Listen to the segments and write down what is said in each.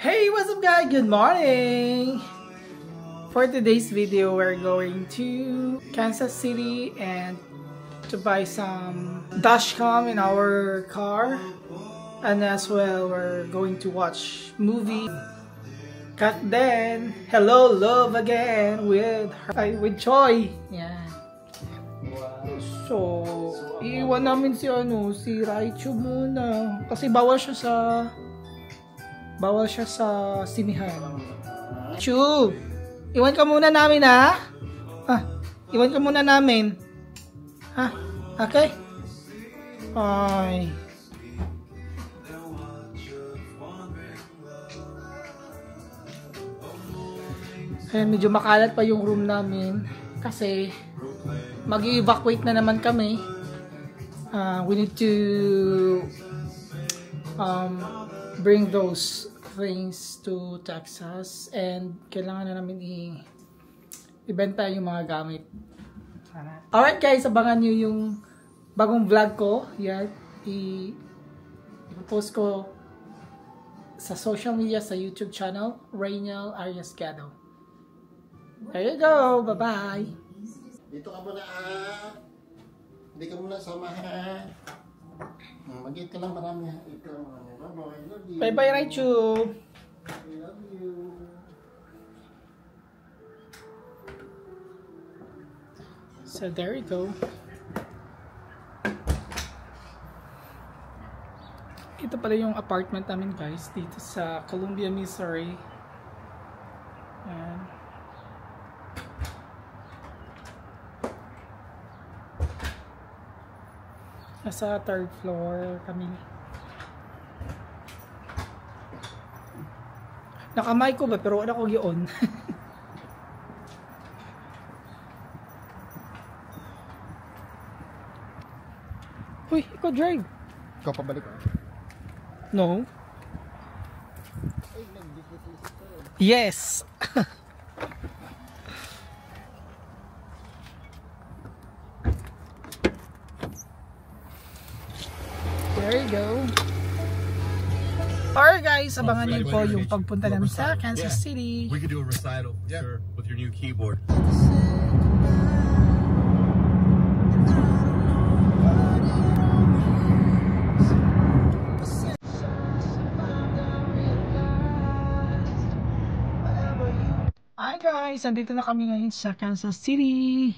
Hey, what's up guys? Good morning! For today's video, we're going to Kansas City and to buy some dashcam in our car, and as well we're going to watch movie. Cut then, hello love again with Choi. Yeah. So, iiwan namin si Raichu muna kasi bawal siya sa sinihan. Chu, iwan ka muna namin ha? Iwan ka muna namin. Ha? Okay? Ay. Ayan, medyo makalat pa yung room namin kasi mag-evacuate na naman kami. We need to bring those things to Texas and kailangan na namin ibenta yung mga gamit. Alright guys, abangan nyo yung bagong vlog ko. Yan, i-post ko sa social media, sa YouTube channel, Rainiel Ariasgado. There you go, bye-bye. Dito ka muna Hindi ka muna sama Mag-eat ka lang marami ha. Eat ka lang marami. Bye-bye. Love you. Bye-bye, Raichu. I love you. So there you go. Ito pala yung apartment namin guys dito sa Columbia, Missouri. Ayan. Nasa 3rd floor kami. Nakamay ko ba? Pero wala ko yun. Uy, ikaw drive. Ikaw pabalik ka? No. Yes. There you go. Alright guys, abangan niyo po yung pagpunta namin sa Kansas City. We could do a recital, sure, with your new keyboard. Hi guys, andito na kami ngayon sa Kansas City.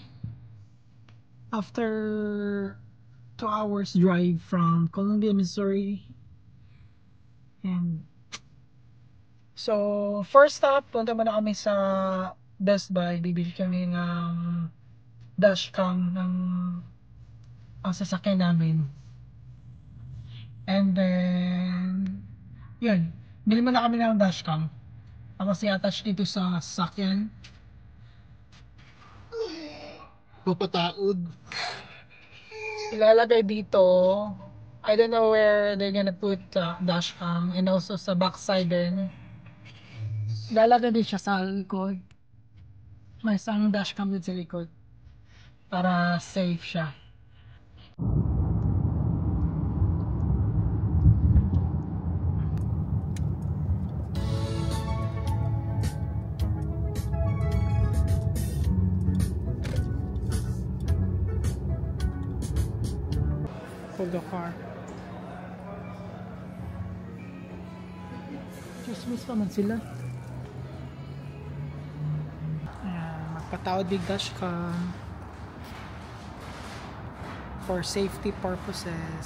After 2 hours drive from Columbia, Missouri. And so, first stop, punta muna kami sa Best Buy. Bibili kami ng dashcam ng sasakyan namin. And then, yun. Bili muna kami ng dashcam. Tapos i-attach dito sa sasakyan. Papataod. Ilalagay dito. I don't know where they're gonna put the dashcam, and also sa backside din. Ilalagay din siya sa likod. May isang dashcam din sa likod para safe siya. For the car. Christmas pa man sila. Ayan, magpatawad big dashcam for safety purposes.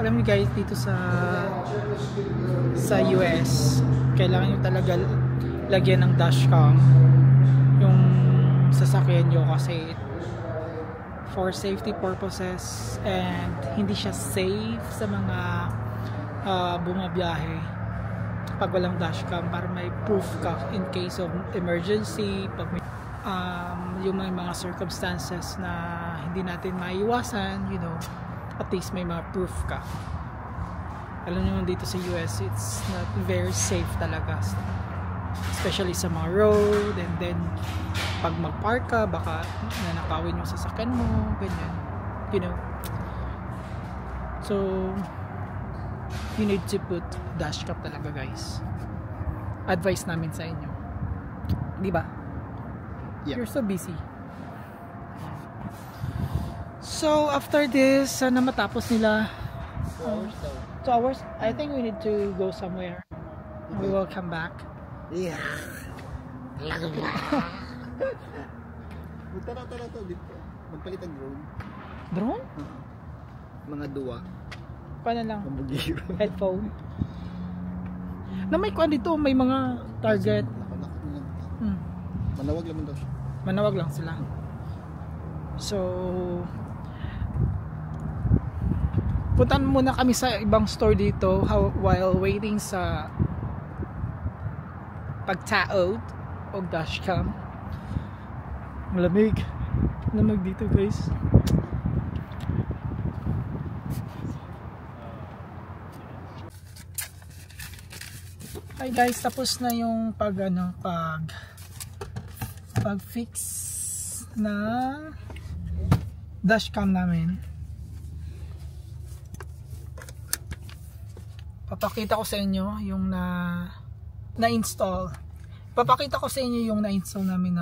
Alam niyo guys, dito sa US, kailangan nyo talaga lagyan ng dashcam yung sasakyan nyo kasi for safety purposes, and hindi siya safe sa mga bumabiyahe pag walang dashcam, para may proof ka in case of emergency, pag may, yung mga circumstances na hindi natin maiwasan, you know, at least may mga proof ka. Alam nyo dito sa US, it's not very safe talaga. especially sa mga road, and then pag mag-park ka baka nanakawin yung sasakyan mo, ganyan, you know. So you need to put dash cam talaga, guys. Advice namin sa inyo, di ba? Yeah. You're so busy. So after this, sana matapos nila. 2 hours daw. 2 hours? I think we need to go somewhere. We will come back. Yeah. Tara dito. Magpalit ang drone. Drone? Mga duwa. Paano lang? Mabugiro. Headphone. Na may kuan dito, may mga target. Manawag lang daw siya. Manawag lang sila. So puntan muna kami sa ibang store dito while waiting sa pagtaod o dashcam. Malamig dito, guys. Hi guys, tapos na yung pag-fix ng dashcam namin. Papakita ko sa inyo yung na-install. Papakita ko sa inyo yung na-install namin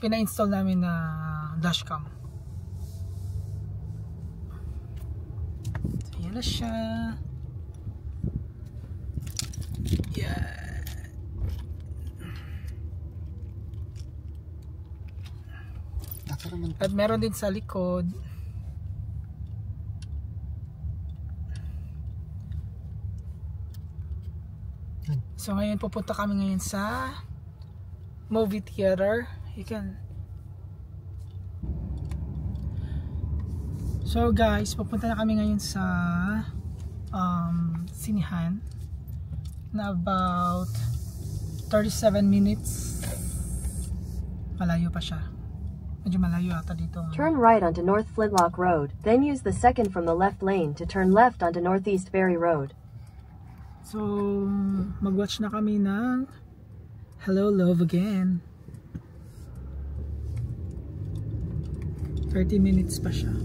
pina-install namin na dashcam. So, yan na siya. Yeah. At meron din sa likod. So ngayon pupunta kami ngayon sa movie theater. So guys, pupunta na kami ngayon sa sinihan na about 37 minutes. Malayo pa siya. Medyo malayo ata dito. Turn right onto North Flintlock Road, then use the second from the left lane to turn left onto Northeast Ferry Road. So, mag-watch na kami ng Hello Love Again. 30 minutes pa siya.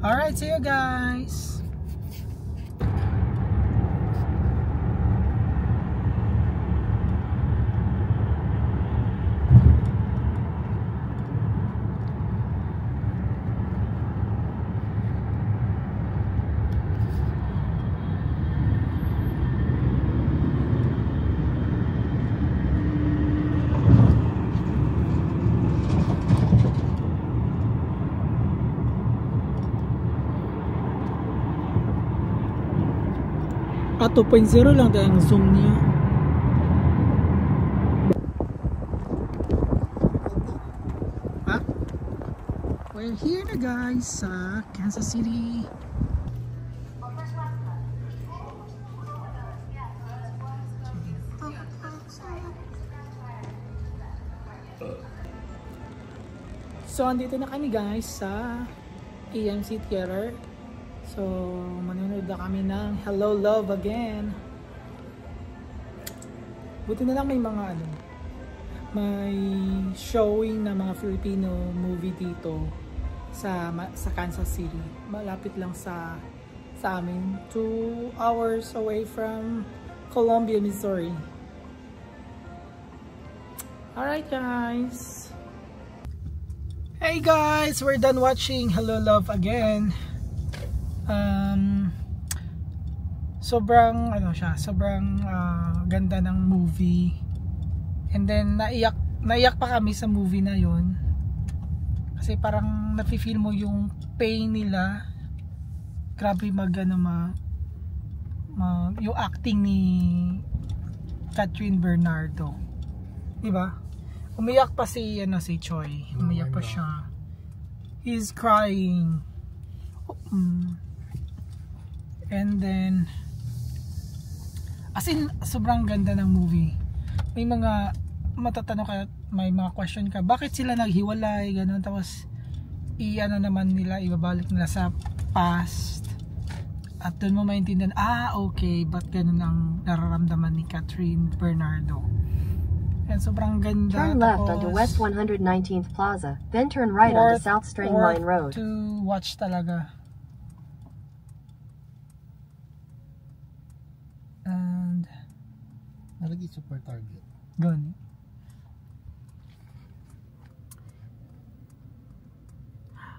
Alright, see you guys! At 2.0 lang tayo ang zoom niya. Ha? We're here na guys sa Kansas City. So andito na kami guys sa AMC Theater. So, manonood na kami ng Hello Love Again. Buti na lang may mga may showing na mga Filipino movie dito sa Kansas City. Malapit lang sa amin. 2 hours away from Columbia, Missouri. Alright guys. Hey guys, we're done watching Hello Love Again. Sobrang ganda ng movie, and then naiyak pa kami sa movie na yon kasi parang nafe-feel mo yung pain nila. Grabe yung acting ni Catherine Bernardo, diba? Umiyak pa si Choi, umiyak pa siya. He's crying. And then as in, sobrang ganda ng movie. May mga matatanong ka, may mga question ka, bakit sila naghiwalay, ganun, tapos naman nila, ibabalik nila sa past. At doon mo maintindihan, okay, ba't ganun ang nararamdaman ni Catherine Bernardo. And sobrang ganda. Turn left onto West 119th Plaza, then turn right onto South Strangline Road. To watch talaga. And Nalagi super target. gani.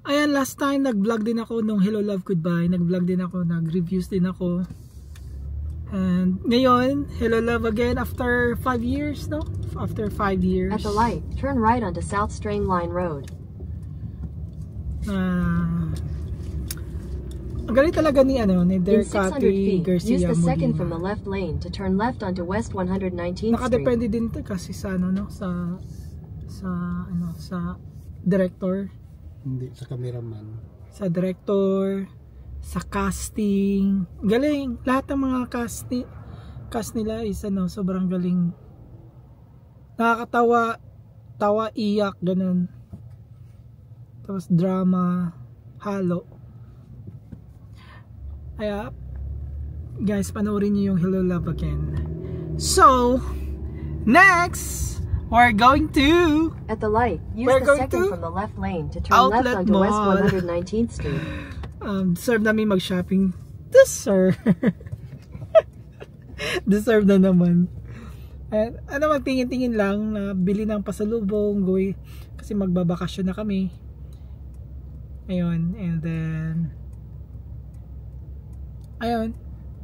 Ayan, last time nag-vlog din ako nung Hello Love Goodbye. Nag-vlog din ako, nag-reviews din ako. And ngayon, Hello Love again after 5 years, no? After 5 years. At the light, turn right onto South Strangline Road. Ang galing talaga ni In Derek 600 Cathy feet, Garcia use the second Molina. from the left lane to turn left onto West 119th Street. Nakadepende din to kasi sa sa director, Hindi, sa cameraman. sa director, sa casting. Galing. Lahat ng mga cast nila is sobrang galing. Nakakatawa, tawa, iyak, ganun. Tapos drama, halo. Kaya, guys, panoorin niyo yung Hello Love again. So, next, we're going to At the light, use We're the going second to from the left lane to turn left Outlet onto West Mall. 119th Street. Deserve namin mag-shopping. Deserve. Deserve na naman. And, magtingin-tingin lang na bili ng pasalubong, kasi magbabakasyon na kami. Ayun, and then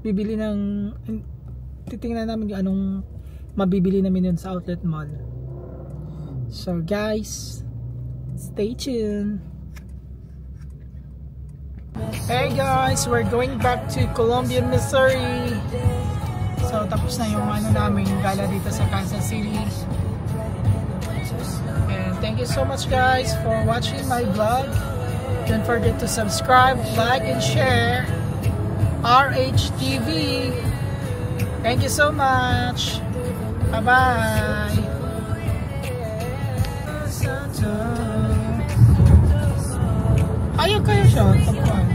bibili ng, titingnan namin yung anong mabibili namin yun sa outlet mall. So guys, stay tuned. Hey guys, we're going back to Columbia, Missouri. So tapos na yung namin gala dito sa Kansas City. And thank you so much guys for watching my vlog. Don't forget to subscribe, like, and share RHTV. Thank you so much. Bye-bye. Ayaw kayo siya.